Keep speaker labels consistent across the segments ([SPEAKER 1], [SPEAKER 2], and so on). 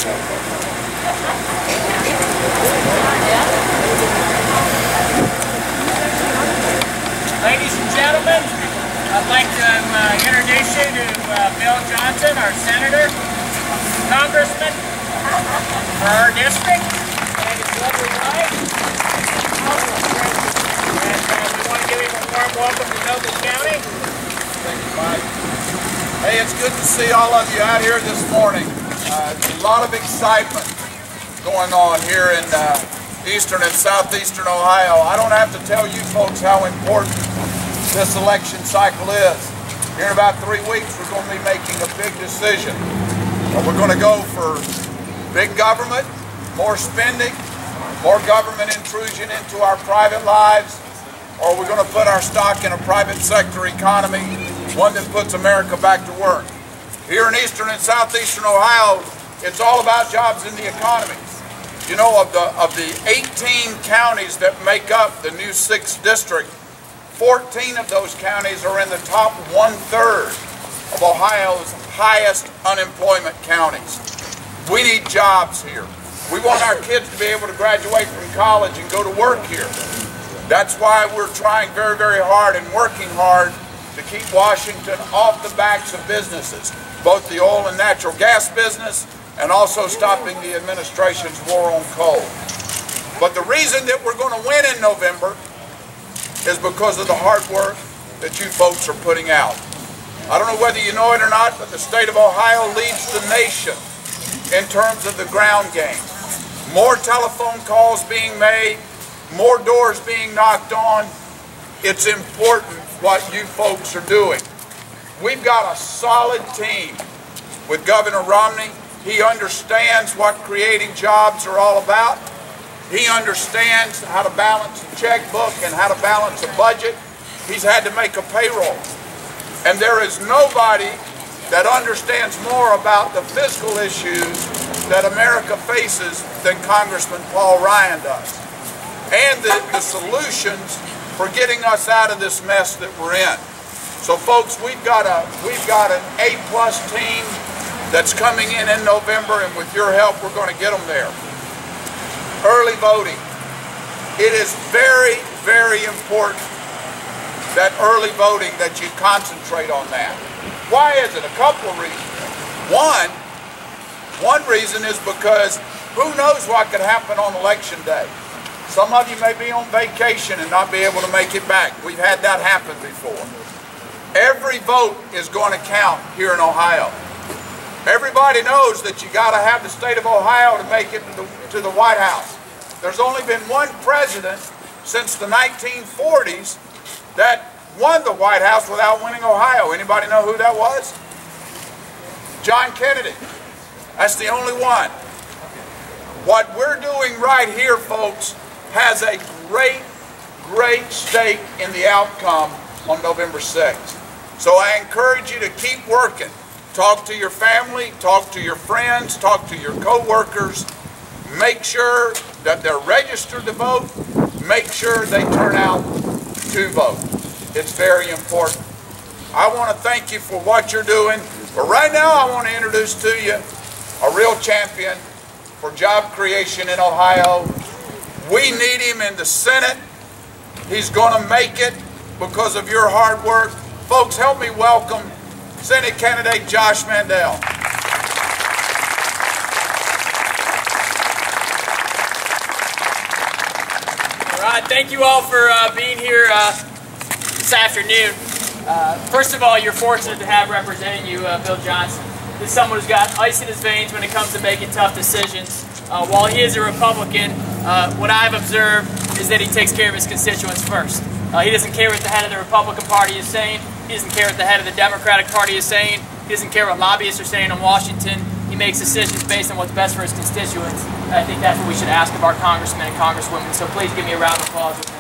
[SPEAKER 1] Ladies and gentlemen, I'd like to introduce you to Bill Johnson, our senator, congressman for our district, and his lovely wife. And we want to give him a warm welcome to Noble County.
[SPEAKER 2] Thank you, Mike. Hey, it's good to see all of you out here this morning. A lot of excitement going on here in eastern and southeastern Ohio. I don't have to tell you folks how important this election cycle is. Here in about 3 weeks, we're going to be making a big decision. We're going to go for big government, more spending, more government intrusion into our private lives, or we're going to put our stock in a private sector economy, one that puts America back to work. Here in eastern and southeastern Ohio, it's all about jobs in the economy. You know, of the 18 counties that make up the new 6th district, 14 of those counties are in the top 1/3 of Ohio's highest unemployment counties. We need jobs here. We want our kids to be able to graduate from college and go to work here. That's why we're trying very, very hard and working hard to keep Washington off the backs of businesses, both the oil and natural gas business and also stopping the administration's war on coal. But the reason that we're going to win in November is because of the hard work that you folks are putting out. I don't know whether you know it or not, but the state of Ohio leads the nation in terms of the ground game. More telephone calls being made, more doors being knocked on. It's important what you folks are doing. We've got a solid team with Governor Romney. He understands what creating jobs are all about. He understands how to balance a checkbook and how to balance a budget. He's had to make a payroll. And there is nobody that understands more about the fiscal issues that America faces than Congressman Paul Ryan does. And the solutions for getting us out of this mess that we're in. So folks, we've got an A+ team that's coming in November, and with your help, we're going to get them there. Early voting. It is very, very important that early voting, that you concentrate on that. Why is it? A couple of reasons. One reason is because who knows what could happen on election day. Some of you may be on vacation and not be able to make it back. We've had that happen before. Every vote is going to count here in Ohio. Everybody knows that you got to have the state of Ohio to make it to the White House. There's only been one president since the 1940s that won the White House without winning Ohio. Anybody know who that was? John Kennedy. That's the only one. What we're doing right here, folks, has a great, great stake in the outcome on November 6th. So I encourage you to keep working. Talk to your family, talk to your friends, talk to your co-workers. Make sure that they're registered to vote. Make sure they turn out to vote. It's very important. I want to thank you for what you're doing. But right now I want to introduce to you a real champion for job creation in Ohio. We need him in the Senate. He's going to make it because of your hard work. Folks, help me welcome Senate candidate Josh Mandel.
[SPEAKER 1] All right, thank you all for being here this afternoon. First of all, you're fortunate to have representing you Bill Johnson. This is someone who's got ice in his veins when it comes to making tough decisions. While he is a Republican, what I've observed is that he takes care of his constituents first. He doesn't care what the head of the Republican Party is saying. He doesn't care what the head of the Democratic Party is saying. He doesn't care what lobbyists are saying in Washington. He makes decisions based on what's best for his constituents. And I think that's what we should ask of our congressmen and congresswomen. So please give me a round of applause with him.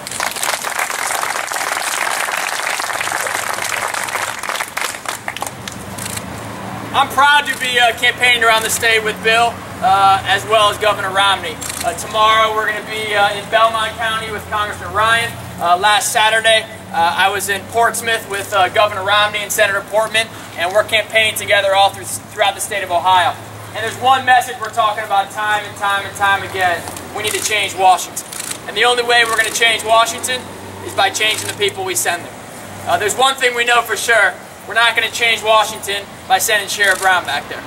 [SPEAKER 1] I'm proud to be campaigning around the state with Bill, as well as Governor Romney. Tomorrow we're going to be in Belmont County with Congressman Ryan. Last Saturday I was in Portsmouth with Governor Romney and Senator Portman, and we're campaigning together all throughout the state of Ohio. And there's one message we're talking about time and time and time again. We need to change Washington. And the only way we're going to change Washington is by changing the people we send there. There's one thing we know for sure. We're not going to change Washington by sending Sheriff Brown back there.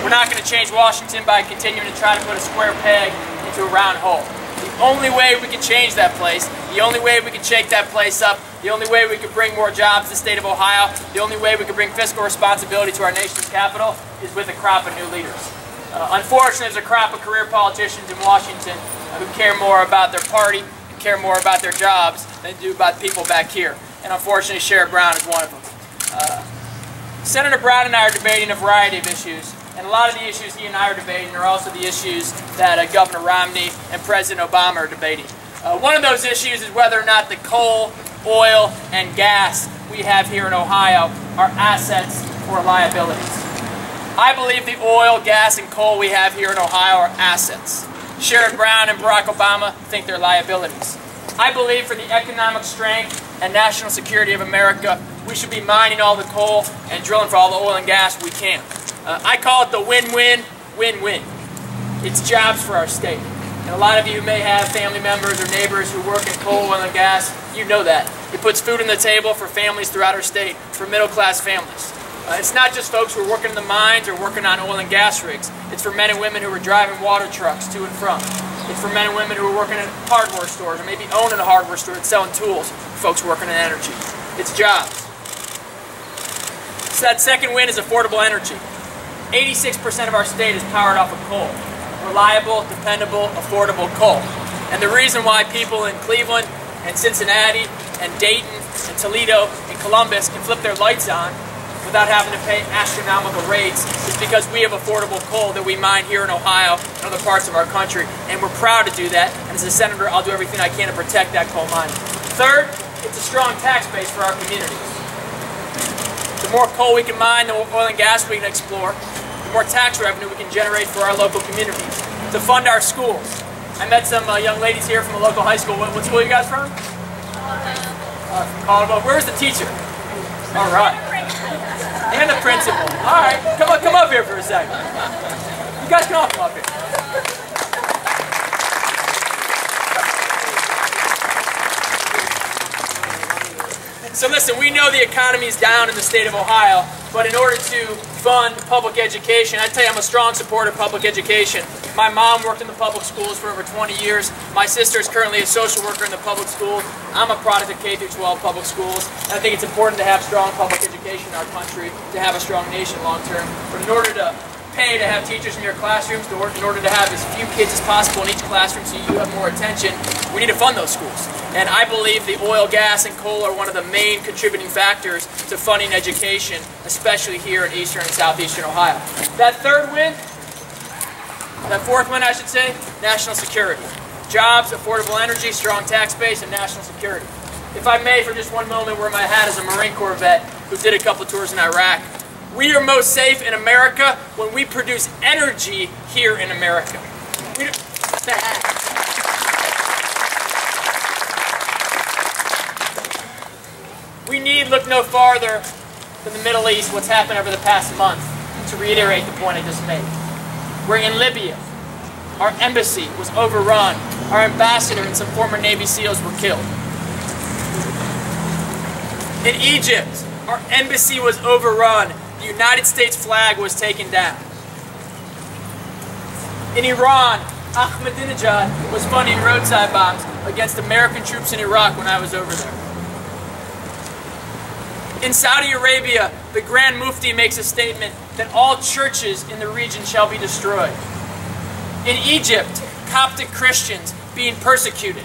[SPEAKER 1] We're not going to change Washington by continuing to try to put a square peg into a round hole. The only way we can change that place, the only way we can shake that place up, the only way we can bring more jobs to the state of Ohio, the only way we can bring fiscal responsibility to our nation's capital is with a crop of new leaders. Unfortunately, there's a crop of career politicians in Washington who care more about their party, who care more about their jobs than they do about people back here. And unfortunately, Sheriff Brown is one of them. Senator Brown and I are debating a variety of issues. And a lot of the issues he and I are debating are also the issues that Governor Romney and President Obama are debating. One of those issues is whether or not the coal, oil, and gas we have here in Ohio are assets or liabilities. I believe the oil, gas, and coal we have here in Ohio are assets. Sheriff Brown and Barack Obama think they're liabilities. I believe for the economic strength and national security of America, we should be mining all the coal and drilling for all the oil and gas we can. I call it the win-win, win-win. It's jobs for our state. And a lot of you may have family members or neighbors who work in coal, oil, and gas. You know that. It puts food on the table for families throughout our state, for middle-class families. It's not just folks who are working in the mines or working on oil and gas rigs. It's for men and women who are driving water trucks to and from. It's for men and women who are working in hardware stores or maybe owning a hardware store that's selling tools for folks working in energy. It's jobs. So that second win is affordable energy. 86% of our state is powered off of coal. Reliable, dependable, affordable coal. And the reason why people in Cleveland and Cincinnati and Dayton and Toledo and Columbus can flip their lights on without having to pay astronomical rates is because we have affordable coal that we mine here in Ohio and other parts of our country. And we're proud to do that. And as a senator, I'll do everything I can to protect that coal mining. Third, it's a strong tax base for our communities. The more coal we can mine, the more oil and gas we can explore, the more tax revenue we can generate for our local communities, to fund our schools. I met some young ladies here from a local high school. What school are you guys from? From Caldwell. Where's the teacher? All right. And the principal. All right. Come up here for a second. You guys can all come up here. So listen, we know the economy is down in the state of Ohio, but in order to fund public education, I tell you I'm a strong supporter of public education. My mom worked in the public schools for over 20 years. My sister is currently a social worker in the public schools. I'm a product of K-12 public schools. And I think it's important to have strong public education in our country, to have a strong nation long term. But in order to pay to have teachers in your classrooms, in order to have as few kids as possible in each classroom so you have more attention, we need to fund those schools. And I believe the oil, gas, and coal are one of the main contributing factors to funding education, especially here in eastern and southeastern Ohio. That third win, that fourth win I should say, national security. Jobs, affordable energy, strong tax base, and national security. If I may for just one moment wear my hat as a Marine Corps vet who did a couple tours in Iraq. We are most safe in America when we produce energy here in America. We need look no farther than the Middle East, what's happened over the past month, to reiterate the point I just made. We're in Libya. Our embassy was overrun. Our ambassador and some former Navy SEALs were killed. In Egypt, our embassy was overrun. The United States flag was taken down. In Iran, Ahmadinejad was funding roadside bombs against American troops in Iraq when I was over there. In Saudi Arabia, the Grand Mufti makes a statement that all churches in the region shall be destroyed. In Egypt, Coptic Christians being persecuted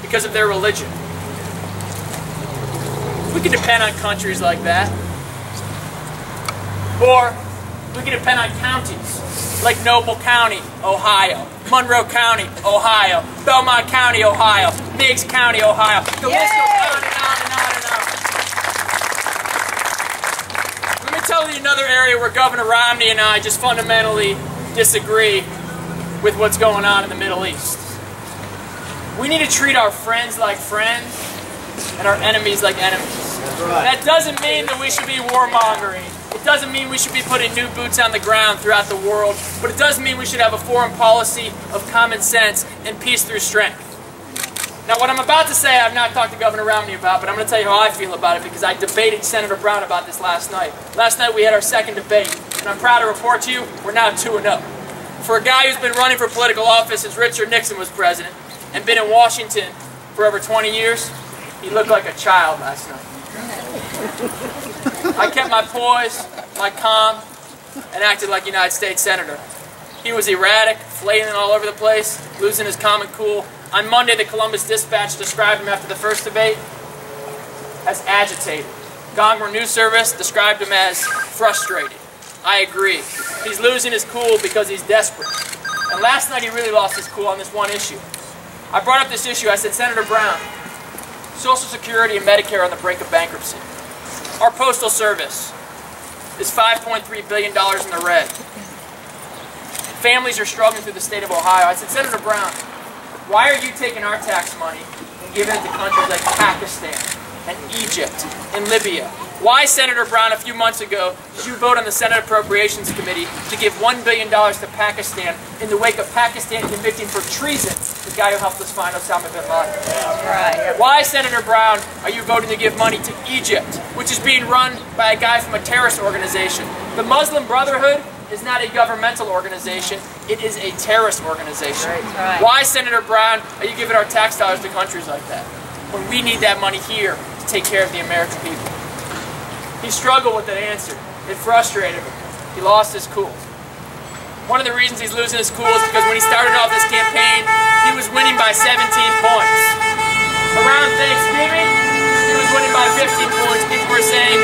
[SPEAKER 1] because of their religion. We can depend on countries like that. Or we can depend on counties like Noble County, Ohio, Monroe County, Ohio, Belmont County, Ohio, Meigs County, Ohio. The list goes on and on and on and on. Let me tell you another area where Governor Romney and I just fundamentally disagree with what's going on in the Middle East. We need to treat our friends like friends and our enemies like enemies. That doesn't mean that we should be warmongering. It doesn't mean we should be putting new boots on the ground throughout the world, but it does mean we should have a foreign policy of common sense and peace through strength. Now, what I'm about to say, I've not talked to Governor Romney about, but I'm going to tell you how I feel about it because I debated Senator Brown about this last night. Last night we had our second debate, and I'm proud to report to you, we're now 2-0. For a guy who's been running for political office since Richard Nixon was president and been in Washington for over 20 years, he looked like a child last night. I kept my poise, my calm, and acted like a United States Senator. He was erratic, flailing all over the place, losing his calm and cool. On Monday, the Columbus Dispatch described him after the first debate as agitated. Gongwer News Service described him as frustrated. I agree. He's losing his cool because he's desperate. And last night he really lost his cool on this one issue. I brought up this issue. I said, Senator Brown, Social Security and Medicare are on the brink of bankruptcy. Our Postal Service is $5.3 billion in the red. Families are struggling through the state of Ohio. I said, Senator Brown, why are you taking our tax money and giving it to countries like Pakistan and Egypt and Libya? Why, Senator Brown, a few months ago, did you vote on the Senate Appropriations Committee to give $1 billion to Pakistan in the wake of Pakistan convicting for treason the guy who helped us find Osama bin Laden?
[SPEAKER 3] Right.
[SPEAKER 1] Why, Senator Brown, are you voting to give money to Egypt, which is being run by a guy from a terrorist organization? The Muslim Brotherhood is not a governmental organization, it is a terrorist organization.
[SPEAKER 3] Right.
[SPEAKER 1] Why, Senator Brown, are you giving our tax dollars to countries like that, when we need that money here to take care of the American people? He struggled with that answer. It frustrated him. He lost his cool. One of the reasons he's losing his cool is because when he started off this campaign, he was winning by 17 points. Around Thanksgiving, he was winning by 15 points. People were saying,